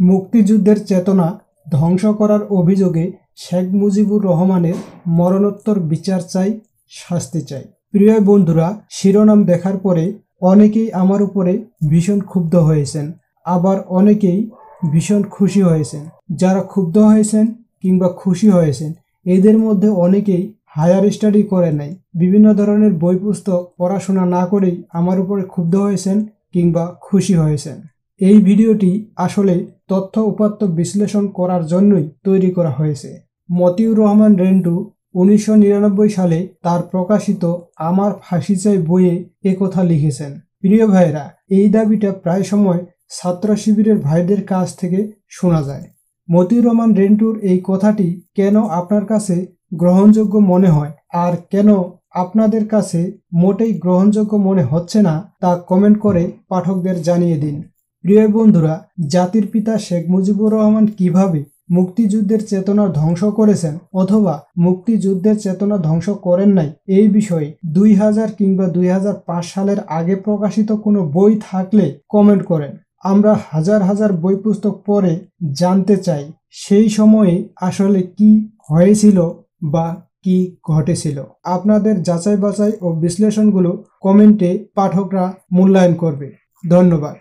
মুক্তিযুদ্ধের চেতনা ধ্বংস করার অভিযোগে শেখ মুজিবুর রহমানের মরণোত্তর বিচার চাই, শাস্তি চাই। প্রিয় বন্ধুরা, শিরোনাম দেখার পরে অনেকেই আমার উপরে ভীষণ ক্ষুব্ধ হয়েছেন, আবার অনেকেই ভীষণ খুশি হয়েছেন। যারা ক্ষুব্ধ হয়েছেন কিংবা খুশি হয়েছেন, এদের মধ্যে অনেকেই হায়ার স্টাডি করে নাই, বিভিন্ন ধরনের বই পুস্তক পড়াশোনা না করেই আমার উপরে ক্ষুব্ধ হয়েছেন কিংবা খুশি হয়েছেন। এই ভিডিওটি আসলে তথ্য উপাত্ত বিশ্লেষণ করার জন্যই তৈরি করা হয়েছে। মতিউর রহমান রেন্টু 1999 সালে তার প্রকাশিত আমার ফাঁসি চাই বইয়ে একথা লিখেছেন। প্রিয় ভাইরা, এই দাবিটা প্রায় সময় ছাত্র শিবিরের ভাইদের কাছ থেকে শোনা যায়। মতিউর রহমান রেন্টুর এই কথাটি কেন আপনার কাছে গ্রহণযোগ্য মনে হয় আর কেন আপনাদের কাছে মোটেই গ্রহণযোগ্য মনে হচ্ছে না, তা কমেন্ট করে পাঠকদের জানিয়ে দিন। প্রিয় বন্ধুরা, জাতির পিতা শেখ মুজিবুর রহমান কিভাবে মুক্তিযুদ্ধের চেতনা ধ্বংস করেছেন অথবা মুক্তিযুদ্ধের চেতনা ধ্বংস করেন নাই, এই বিষয়ে 2000 কিংবা 2005 সালের আগে প্রকাশিত কোনো বই থাকলে কমেন্ট করেন। আমরা হাজার হাজার বই পুস্তক পড়ে জানতে চাই সেই সময়ে আসলে কি হয়েছিল বা কি ঘটেছিল। আপনাদের যাচাই বাছাই ও বিশ্লেষণগুলো কমেন্টে পাঠকরা মূল্যায়ন করবে। ধন্যবাদ।